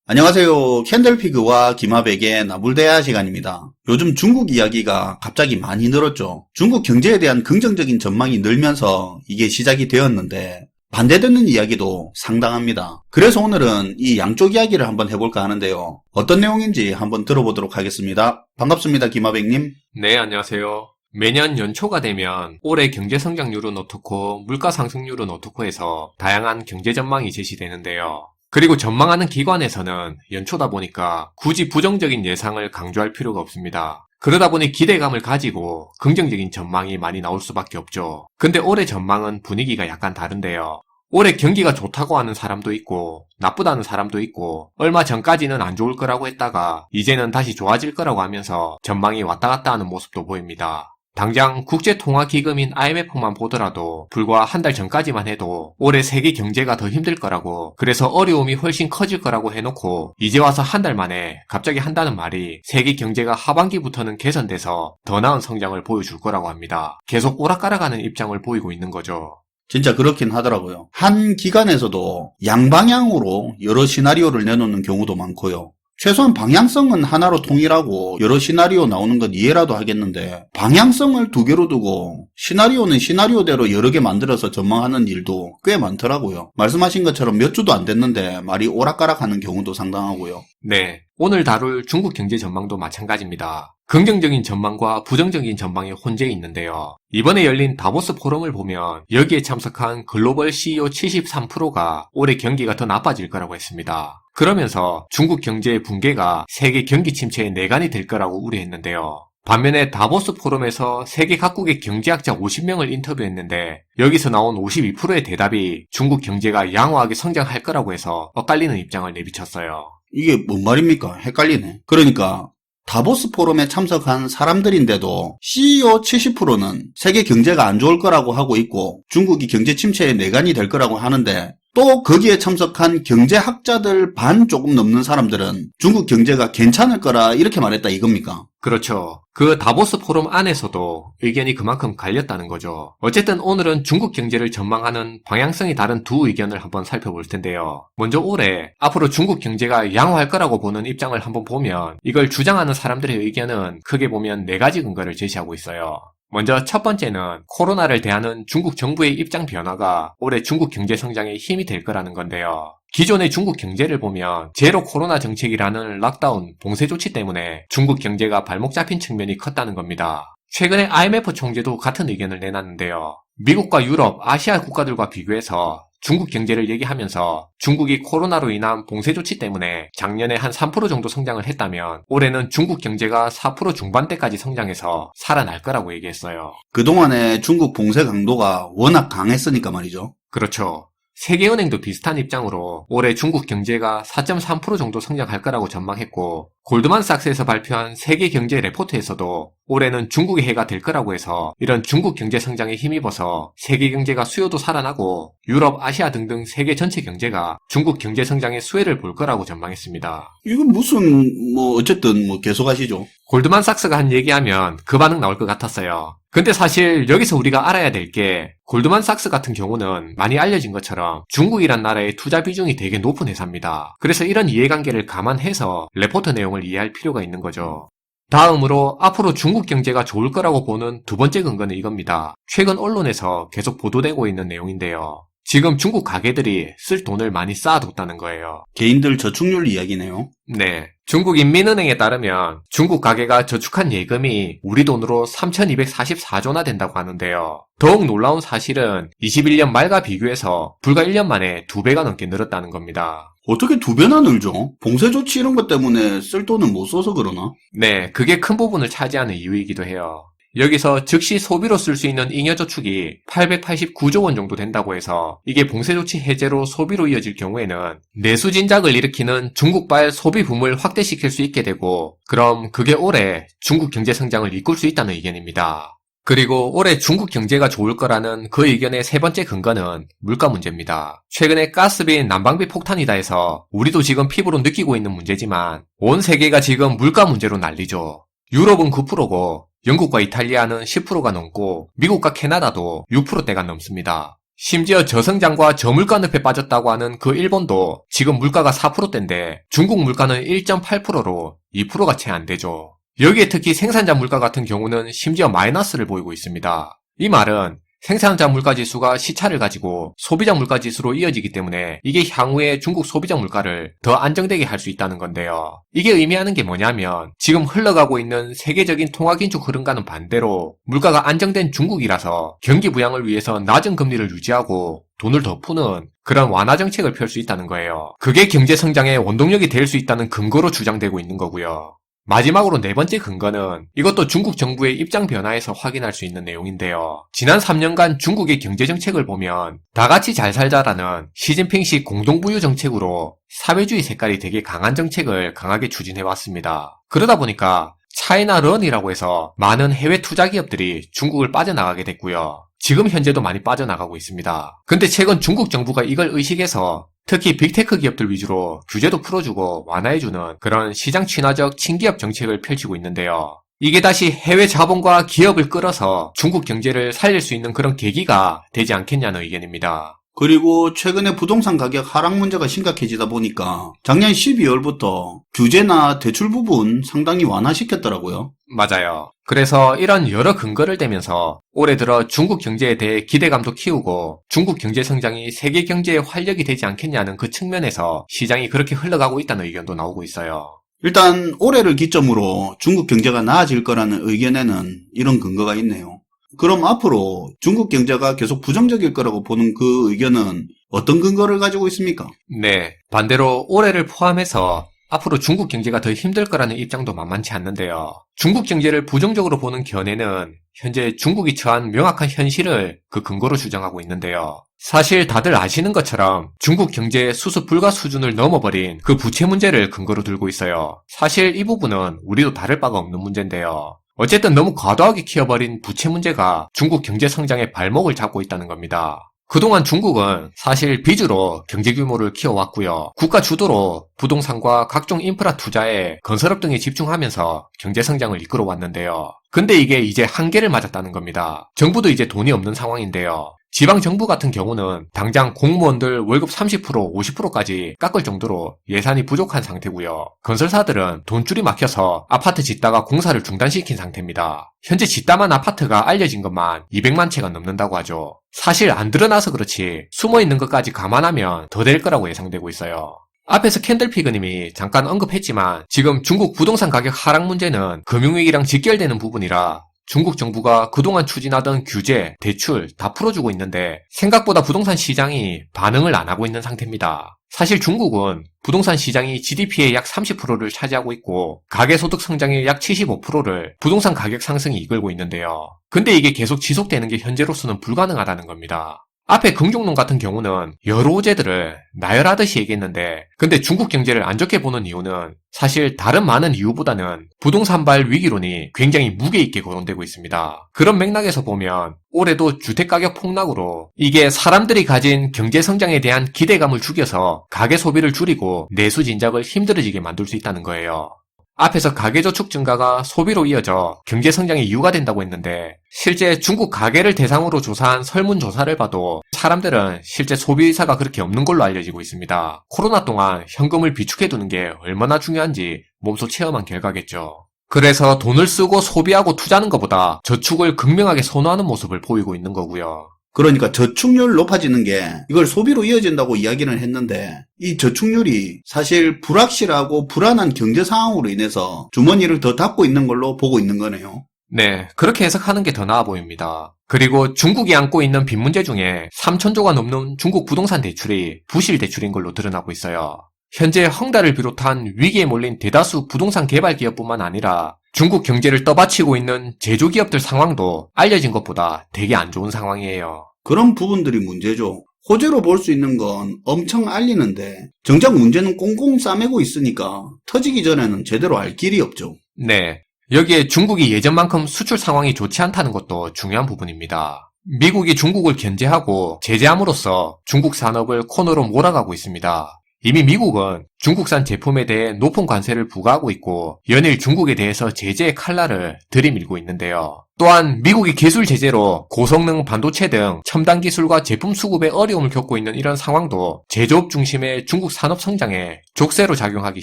안녕하세요. 캔들피그와 김하백의 나불대화 시간입니다. 요즘 중국 이야기가 갑자기 많이 늘었죠. 중국 경제에 대한 긍정적인 전망이 늘면서 이게 시작이 되었는데 반대되는 이야기도 상당합니다. 그래서 오늘은 이 양쪽 이야기를 한번 해볼까 하는데요. 어떤 내용인지 한번 들어보도록 하겠습니다. 반갑습니다. 김하백님. 네, 안녕하세요. 매년 연초가 되면 올해 경제 성장률은 어떻고 물가 상승률은 어떻고 해서 다양한 경제 전망이 제시되는데요. 그리고 전망하는 기관에서는 연초다 보니까 굳이 부정적인 예상을 강조할 필요가 없습니다. 그러다 보니 기대감을 가지고 긍정적인 전망이 많이 나올 수밖에 없죠. 근데 올해 전망은 분위기가 약간 다른데요. 올해 경기가 좋다고 하는 사람도 있고 나쁘다는 사람도 있고 얼마 전까지는 안 좋을 거라고 했다가 이제는 다시 좋아질 거라고 하면서 전망이 왔다 갔다 하는 모습도 보입니다. 당장 국제통화기금인 IMF만 보더라도 불과 한 달 전까지만 해도 올해 세계 경제가 더 힘들 거라고, 그래서 어려움이 훨씬 커질 거라고 해놓고 이제 와서 한 달 만에 갑자기 한다는 말이 세계 경제가 하반기부터는 개선돼서 더 나은 성장을 보여줄 거라고 합니다. 계속 오락가락하는 입장을 보이고 있는 거죠. 진짜 그렇긴 하더라고요. 한 기관에서도 양방향으로 여러 시나리오를 내놓는 경우도 많고요. 최소한 방향성은 하나로 통일하고 여러 시나리오 나오는 건 이해라도 하겠는데 방향성을 두 개로 두고 시나리오는 시나리오대로 여러 개 만들어서 전망하는 일도 꽤 많더라고요. 말씀하신 것처럼 몇 주도 안 됐는데 말이 오락가락하는 경우도 상당하고요. 네, 오늘 다룰 중국 경제 전망도 마찬가지입니다. 긍정적인 전망과 부정적인 전망이 혼재 있는데요. 이번에 열린 다보스 포럼을 보면 여기에 참석한 글로벌 CEO 73%가 올해 경기가 더 나빠질 거라고 했습니다. 그러면서 중국 경제의 붕괴가 세계 경기 침체의 내관이 될 거라고 우려했는데요. 반면에 다보스 포럼에서 세계 각국의 경제학자 50명을 인터뷰했는데 여기서 나온 52%의 대답이 중국 경제가 양호하게 성장할 거라고 해서 엇갈리는 입장을 내비쳤어요. 이게 뭔 말입니까? 헷갈리네. 그러니까 다보스 포럼에 참석한 사람들인데도 CEO 70%는 세계 경제가 안 좋을 거라고 하고 있고 중국이 경제 침체의 내관이 될 거라고 하는데 또 거기에 참석한 경제학자들 반 조금 넘는 사람들은 중국 경제가 괜찮을 거라 이렇게 말했다 이겁니까? 그렇죠. 그 다보스 포럼 안에서도 의견이 그만큼 갈렸다는 거죠. 어쨌든 오늘은 중국 경제를 전망하는 방향성이 다른 두 의견을 한번 살펴볼 텐데요. 먼저 올해 앞으로 중국 경제가 양호할 거라고 보는 입장을 한번 보면 이걸 주장하는 사람들의 의견은 크게 보면 네 가지 근거를 제시하고 있어요. 먼저 첫 번째는 코로나를 대하는 중국 정부의 입장 변화가 올해 중국 경제 성장에 힘이 될 거라는 건데요. 기존의 중국 경제를 보면 제로 코로나 정책이라는 락다운, 봉쇄 조치 때문에 중국 경제가 발목 잡힌 측면이 컸다는 겁니다. 최근에 IMF 총재도 같은 의견을 내놨는데요. 미국과 유럽, 아시아 국가들과 비교해서 중국 경제를 얘기하면서 중국이 코로나로 인한 봉쇄 조치 때문에 작년에 한 3% 정도 성장을 했다면 올해는 중국 경제가 4% 중반대까지 성장해서 살아날 거라고 얘기했어요. 그동안에 중국 봉쇄 강도가 워낙 강했으니까 말이죠. 그렇죠. 세계은행도 비슷한 입장으로 올해 중국 경제가 4.3% 정도 성장할 거라고 전망했고 골드만삭스에서 발표한 세계 경제 레포트에서도 올해는 중국의 해가 될 거라고 해서 이런 중국 경제 성장에 힘입어서 세계 경제가 수요도 살아나고 유럽, 아시아 등등 세계 전체 경제가 중국 경제 성장의 수혜를 볼 거라고 전망했습니다. 이건 무슨 어쨌든 계속 하시죠. 골드만삭스가 한 얘기하면 그 반응 나올 것 같았어요. 근데 사실 여기서 우리가 알아야 될 게 골드만삭스 같은 경우는 많이 알려진 것처럼 중국이란 나라의 투자 비중이 되게 높은 회사입니다. 그래서 이런 이해관계를 감안해서 레포트 내용을 이해할 필요가 있는 거죠. 다음으로 앞으로 중국 경제가 좋을 거라고 보는 두 번째 근거는 이겁니다. 최근 언론에서 계속 보도되고 있는 내용인데요. 지금 중국 가게들이 쓸 돈을 많이 쌓아뒀다는 거예요. 개인들 저축률 이야기네요. 네. 중국 인민은행에 따르면 중국 가계가 저축한 예금이 우리 돈으로 3,244조나 된다고 하는데요. 더욱 놀라운 사실은 21년 말과 비교해서 불과 1년 만에 2배가 넘게 늘었다는 겁니다. 어떻게 2배나 늘죠? 봉쇄 조치 이런 것 때문에 쓸 돈을 못 써서 그러나? 네, 그게 큰 부분을 차지하는 이유이기도 해요. 여기서 즉시 소비로 쓸 수 있는 잉여저축이 889조 원 정도 된다고 해서 이게 봉쇄조치 해제로 소비로 이어질 경우에는 내수진작을 일으키는 중국발 소비 붐을 확대시킬 수 있게 되고 그럼 그게 올해 중국 경제 성장을 이끌 수 있다는 의견입니다. 그리고 올해 중국 경제가 좋을 거라는 그 의견의 세 번째 근거는 물가 문제입니다. 최근에 가스비, 난방비 폭탄이다 해서 우리도 지금 피부로 느끼고 있는 문제지만 온 세계가 지금 물가 문제로 난리죠. 유럽은 9%고 영국과 이탈리아는 10%가 넘고 미국과 캐나다도 6%대가 넘습니다. 심지어 저성장과 저물가 늪에 빠졌다고 하는 그 일본도 지금 물가가 4%대인데 중국 물가는 1.8%로 2%가 채 안 되죠. 여기에 특히 생산자 물가 같은 경우는 심지어 마이너스를 보이고 있습니다. 이 말은 생산자 물가지수가 시차를 가지고 소비자 물가지수로 이어지기 때문에 이게 향후에 중국 소비자 물가를 더 안정되게 할 수 있다는 건데요. 이게 의미하는 게 뭐냐면 지금 흘러가고 있는 세계적인 통화긴축 흐름과는 반대로 물가가 안정된 중국이라서 경기 부양을 위해서 낮은 금리를 유지하고 돈을 더 푸는 그런 완화 정책을 펼 수 있다는 거예요. 그게 경제 성장의 원동력이 될 수 있다는 근거로 주장되고 있는 거고요. 마지막으로 네 번째 근거는 이것도 중국 정부의 입장 변화에서 확인할 수 있는 내용인데요. 지난 3년간 중국의 경제정책을 보면 다 같이 잘 살자라는 시진핑식 공동부유 정책으로 사회주의 색깔이 되게 강한 정책을 강하게 추진해왔습니다. 그러다 보니까 차이나런이라고 해서 많은 해외 투자 기업들이 중국을 빠져나가게 됐고요. 지금 현재도 많이 빠져나가고 있습니다. 근데 최근 중국 정부가 이걸 의식해서 특히 빅테크 기업들 위주로 규제도 풀어주고 완화해주는 그런 시장 친화적 친기업 정책을 펼치고 있는데요. 이게 다시 해외 자본과 기업을 끌어서 중국 경제를 살릴 수 있는 그런 계기가 되지 않겠냐는 의견입니다. 그리고 최근에 부동산 가격 하락 문제가 심각해지다 보니까 작년 12월부터 규제나 대출 부분 상당히 완화시켰더라고요. 맞아요. 그래서 이런 여러 근거를 대면서 올해 들어 중국 경제에 대해 기대감도 키우고 중국 경제 성장이 세계 경제의 활력이 되지 않겠냐는 그 측면에서 시장이 그렇게 흘러가고 있다는 의견도 나오고 있어요. 일단 올해를 기점으로 중국 경제가 나아질 거라는 의견에는 이런 근거가 있네요. 그럼 앞으로 중국 경제가 계속 부정적일 거라고 보는 그 의견은 어떤 근거를 가지고 있습니까? 네, 반대로 올해를 포함해서 앞으로 중국 경제가 더 힘들 거라는 입장도 만만치 않는데요. 중국 경제를 부정적으로 보는 견해는 현재 중국이 처한 명확한 현실을 그 근거로 주장하고 있는데요. 사실 다들 아시는 것처럼 중국 경제의 수습 불가 수준을 넘어버린 그 부채 문제를 근거로 들고 있어요. 사실 이 부분은 우리도 다를 바가 없는 문제인데요. 어쨌든 너무 과도하게 키워버린 부채 문제가 중국 경제 성장의 발목을 잡고 있다는 겁니다. 그동안 중국은 사실 빚으로 경제 규모를 키워왔고요. 국가 주도로 부동산과 각종 인프라 투자에 건설업 등에 집중하면서 경제 성장을 이끌어왔는데요. 근데 이게 이제 한계를 맞았다는 겁니다. 정부도 이제 돈이 없는 상황인데요. 지방정부 같은 경우는 당장 공무원들 월급 30%, 50%까지 깎을 정도로 예산이 부족한 상태고요. 건설사들은 돈줄이 막혀서 아파트 짓다가 공사를 중단시킨 상태입니다. 현재 짓다만 아파트가 알려진 것만 200만 채가 넘는다고 하죠. 사실 안 드러나서 그렇지 숨어있는 것까지 감안하면 더 될 거라고 예상되고 있어요. 앞에서 캔들피그님이 잠깐 언급했지만 지금 중국 부동산 가격 하락 문제는 금융위기랑 직결되는 부분이라 중국 정부가 그동안 추진하던 규제, 대출 다 풀어주고 있는데 생각보다 부동산 시장이 반응을 안 하고 있는 상태입니다. 사실 중국은 부동산 시장이 GDP의 약 30%를 차지하고 있고 가계소득 성장의 약 75%를 부동산 가격 상승이 이끌고 있는데요. 근데 이게 계속 지속되는 게 현재로서는 불가능하다는 겁니다. 앞에 긍정론 같은 경우는 여러 호재들을 나열하듯이 얘기했는데 근데 중국 경제를 안 좋게 보는 이유는 사실 다른 많은 이유보다는 부동산발 위기론이 굉장히 무게 있게 거론되고 있습니다. 그런 맥락에서 보면 올해도 주택가격 폭락으로 이게 사람들이 가진 경제 성장에 대한 기대감을 죽여서 가계 소비를 줄이고 내수 진작을 힘들어지게 만들 수 있다는 거예요. 앞에서 가계저축 증가가 소비로 이어져 경제성장의 이유가 된다고 했는데 실제 중국 가계를 대상으로 조사한 설문조사를 봐도 사람들은 실제 소비 의사가 그렇게 없는 걸로 알려지고 있습니다. 코로나 동안 현금을 비축해두는 게 얼마나 중요한지 몸소 체험한 결과겠죠. 그래서 돈을 쓰고 소비하고 투자하는 것보다 저축을 극명하게 선호하는 모습을 보이고 있는 거고요. 그러니까 저축률 높아지는 게 이걸 소비로 이어진다고 이야기를 했는데 이 저축률이 사실 불확실하고 불안한 경제 상황으로 인해서 주머니를 더 닫고 있는 걸로 보고 있는 거네요. 네, 그렇게 해석하는 게 더 나아 보입니다. 그리고 중국이 안고 있는 빚 문제 중에 3천조가 넘는 중국 부동산 대출이 부실 대출인 걸로 드러나고 있어요. 현재 헝다를 비롯한 위기에 몰린 대다수 부동산 개발 기업뿐만 아니라 중국 경제를 떠받치고 있는 제조기업들 상황도 알려진 것보다 되게 안 좋은 상황이에요. 그런 부분들이 문제죠. 호재로 볼 수 있는 건 엄청 알리는데 정작 문제는 꽁꽁 싸매고 있으니까 터지기 전에는 제대로 알 길이 없죠. 네, 여기에 중국이 예전만큼 수출 상황이 좋지 않다는 것도 중요한 부분입니다. 미국이 중국을 견제하고 제재함으로써 중국 산업을 코너로 몰아가고 있습니다. 이미 미국은 중국산 제품에 대해 높은 관세를 부과하고 있고 연일 중국에 대해서 제재의 칼날을 들이밀고 있는데요. 또한 미국이 기술 제재로 고성능 반도체 등 첨단 기술과 제품 수급에 어려움을 겪고 있는 이런 상황도 제조업 중심의 중국 산업 성장에 족쇄로 작용하기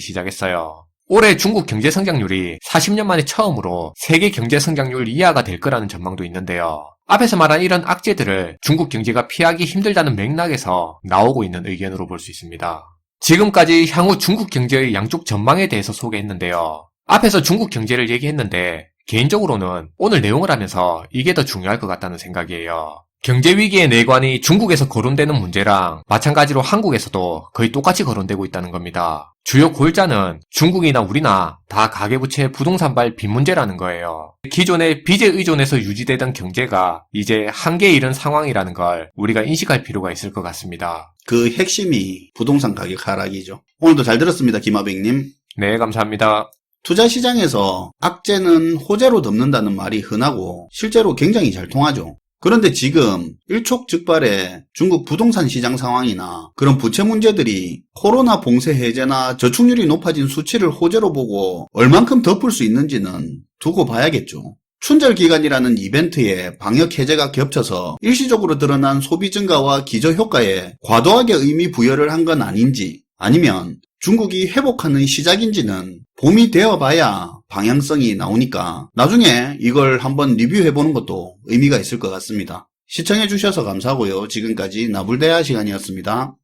시작했어요. 올해 중국 경제 성장률이 40년 만에 처음으로 세계 경제 성장률 이하가 될 거라는 전망도 있는데요. 앞에서 말한 이런 악재들을 중국 경제가 피하기 힘들다는 맥락에서 나오고 있는 의견으로 볼 수 있습니다. 지금까지 향후 중국 경제의 양쪽 전망에 대해서 소개했는데요. 앞에서 중국 경제를 얘기했는데 개인적으로는 오늘 내용을 하면서 이게 더 중요할 것 같다는 생각이에요. 경제 위기의 내관이 중국에서 거론되는 문제랑 마찬가지로 한국에서도 거의 똑같이 거론되고 있다는 겁니다. 주요 골자는 중국이나 우리나 다 가계부채 부동산발 빚 문제라는 거예요. 기존의 빚에 의존해서 유지되던 경제가 이제 한계에 이른 상황이라는 걸 우리가 인식할 필요가 있을 것 같습니다. 그 핵심이 부동산 가격 하락이죠. 오늘도 잘 들었습니다, 김하백님. 네, 감사합니다. 투자 시장에서 악재는 호재로 덮는다는 말이 흔하고 실제로 굉장히 잘 통하죠. 그런데 지금 일촉즉발의 중국 부동산 시장 상황이나 그런 부채 문제들이 코로나 봉쇄 해제나 저축률이 높아진 수치를 호재로 보고 얼만큼 덮을 수 있는지는 두고 봐야겠죠. 춘절 기간이라는 이벤트에 방역 해제가 겹쳐서 일시적으로 드러난 소비 증가와 기저효과에 과도하게 의미 부여를 한 건 아닌지, 아니면 중국이 회복하는 시작인지는 봄이 되어봐야 방향성이 나오니까 나중에 이걸 한번 리뷰해보는 것도 의미가 있을 것 같습니다. 시청해주셔서 감사하고요. 지금까지 나불대화 시간이었습니다.